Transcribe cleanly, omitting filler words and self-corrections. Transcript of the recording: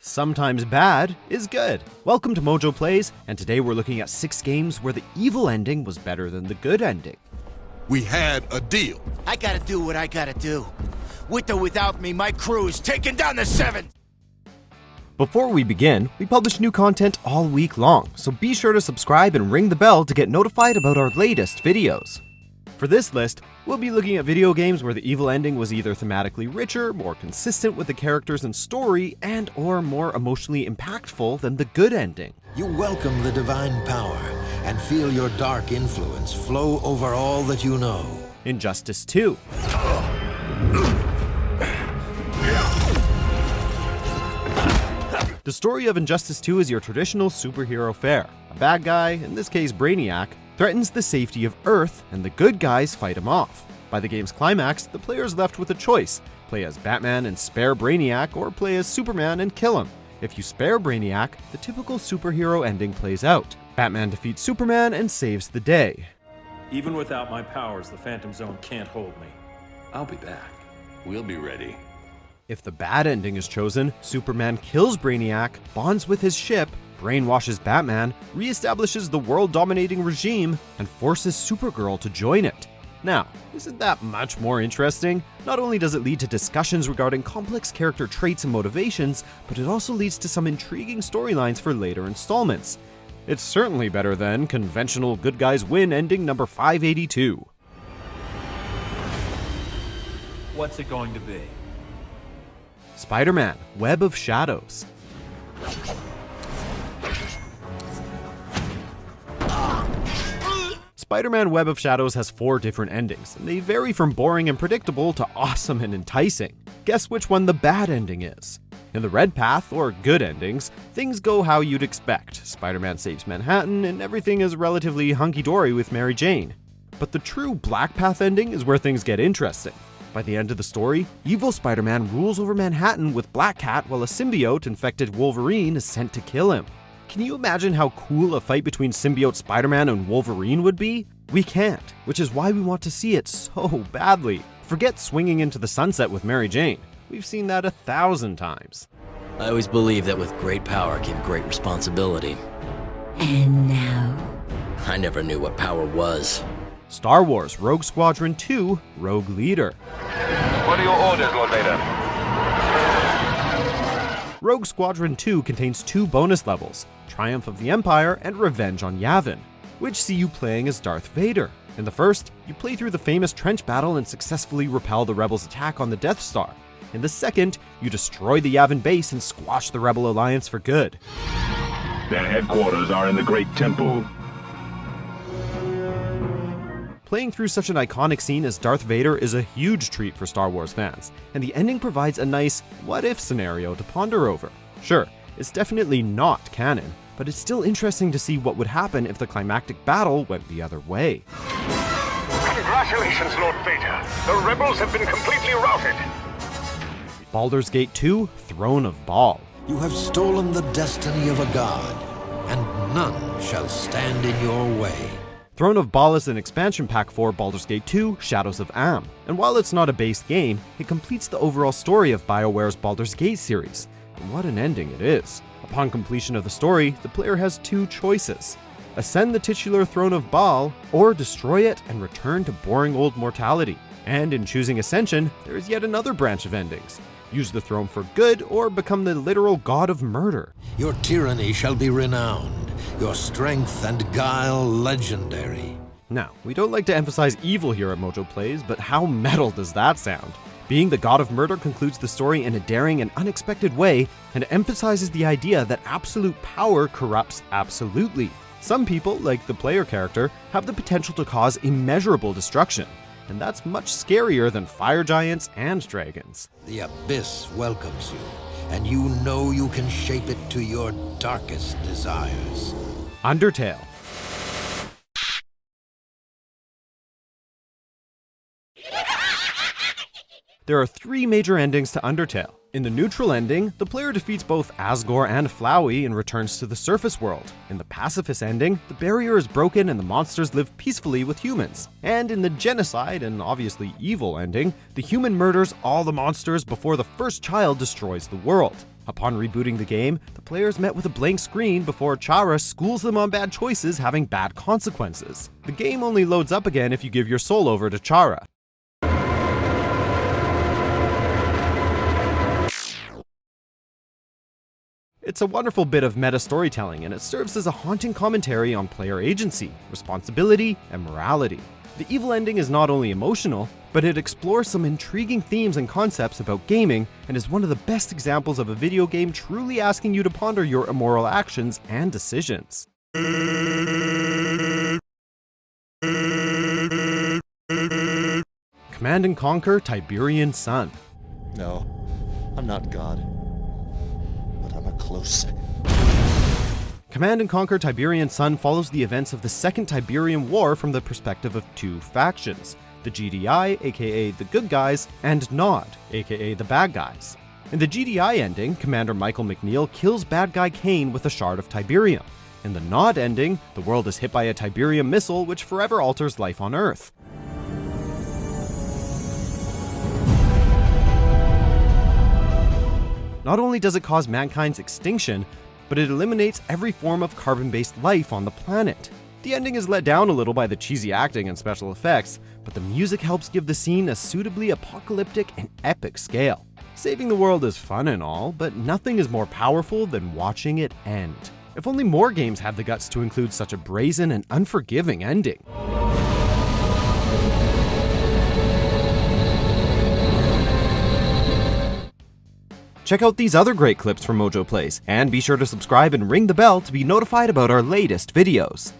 sometimes bad is good. Welcome to MojoPlays, and today we're looking at 6 games where the evil ending was better than the good ending. We had a deal. I gotta do what I gotta do. With or without me, my crew is taking down the 7th! Before we begin, we publish new content all week long, so be sure to subscribe and ring the bell to get notified about our latest videos. For this list, we'll be looking at video games where the evil ending was either thematically richer, more consistent with the characters and story, and or more emotionally impactful than the good ending. You welcome the divine power and feel your dark influence flow over all that you know. Injustice 2. The story of Injustice 2 is your traditional superhero fare. A bad guy, in this case Brainiac, threatens the safety of Earth, and the good guys fight him off. By the game's climax, the player is left with a choice: play as Batman and spare Brainiac, or play as Superman and kill him. If you spare Brainiac, the typical superhero ending plays out. Batman defeats Superman and saves the day. Even without my powers, the Phantom Zone can't hold me. I'll be back. We'll be ready. If the bad ending is chosen, Superman kills Brainiac, bonds with his ship, brainwashes Batman, reestablishes the world-dominating regime, and forces Supergirl to join it. Now, isn't that much more interesting? Not only does it lead to discussions regarding complex character traits and motivations, but it also leads to some intriguing storylines for later installments. It's certainly better than conventional good guys win ending number 582. What's it going to be? Spiderman Web of Shadows. Spider-Man Web of Shadows has 4 different endings, and they vary from boring and predictable to awesome and enticing. Guess which one the bad ending is? In the Red Path, or good endings, things go how you'd expect. Spider-Man saves Manhattan, and everything is relatively hunky-dory with Mary Jane. But the true Black Path ending is where things get interesting. By the end of the story, evil Spider-Man rules over Manhattan with Black Cat while a symbiote-infected Wolverine is sent to kill him. Can you imagine how cool a fight between symbiote Spider-Man and Wolverine would be? We can't, which is why we want to see it so badly. Forget swinging into the sunset with Mary Jane. We've seen that 1,000 times. I always believe that with great power came great responsibility. And now? I never knew what power was. Star Wars Rogue Squadron 2 Rogue Leader. What are your orders, Lord Vader? Rogue Squadron 2 contains 2 bonus levels, Triumph of the Empire and Revenge on Yavin, which see you playing as Darth Vader. In the first, you play through the famous trench battle and successfully repel the Rebels' attack on the Death Star. In the second, you destroy the Yavin base and squash the Rebel Alliance for good. Their headquarters are in the Great Temple. Playing through such an iconic scene as Darth Vader is a huge treat for Star Wars fans, and the ending provides a nice what-if scenario to ponder over. Sure, it's definitely not canon, but it's still interesting to see what would happen if the climactic battle went the other way. Congratulations, Lord Vader. The rebels have been completely routed. Baldurs Gate 2 Throne of Baal. You have stolen the destiny of a god, and none shall stand in your way. Throne of Baal is an expansion pack for Baldur's Gate 2 Shadows of Am, and while it's not a base game, it completes the overall story of BioWare's Baldur's Gate series. And what an ending it is. Upon completion of the story, the player has 2 choices: ascend the titular Throne of Baal, or destroy it and return to boring old mortality. And in choosing Ascension, there is yet another branch of endings: use the throne for good, or become the literal god of murder. Your tyranny shall be renowned, your strength and guile legendary. Now, we don't like to emphasize evil here at MojoPlays, but how metal does that sound? Being the god of murder concludes the story in a daring and unexpected way, and emphasizes the idea that absolute power corrupts absolutely. Some people, like the player character, have the potential to cause immeasurable destruction, and that's much scarier than fire giants and dragons. The abyss welcomes you, and you know you can shape it to your darkest desires. Undertale. There are 3 major endings to Undertale. In the neutral ending, the player defeats both Asgore and Flowey and returns to the surface world. In the pacifist ending, the barrier is broken and the monsters live peacefully with humans. And in the genocide and obviously evil ending, the human murders all the monsters before the first child destroys the world. Upon rebooting the game, the players met with a blank screen before Chara schools them on bad choices having bad consequences. The game only loads up again if you give your soul over to Chara. It's a wonderful bit of meta storytelling, and it serves as a haunting commentary on player agency, responsibility, and morality. The evil ending is not only emotional, but it explores some intriguing themes and concepts about gaming, and is one of the best examples of a video game truly asking you to ponder your immoral actions and decisions. Command & Conquer Tiberian Sun. No, I'm not God. But I'm a close second. Command & Conquer Tiberian Sun follows the events of the Second Tiberian War from the perspective of two factions, the GDI, aka the good guys, and Nod, aka the bad guys. In the GDI ending, Commander Michael McNeil kills bad guy Kane with a shard of Tiberium. In the Nod ending, the world is hit by a Tiberium missile which forever alters life on Earth. Not only does it cause mankind's extinction, but it eliminates every form of carbon-based life on the planet. The ending is let down a little by the cheesy acting and special effects, but the music helps give the scene a suitably apocalyptic and epic scale. Saving the world is fun and all, but nothing is more powerful than watching it end. If only more games had the guts to include such a brazen and unforgiving ending. Check out these other great clips from MojoPlays, and be sure to subscribe and ring the bell to be notified about our latest videos.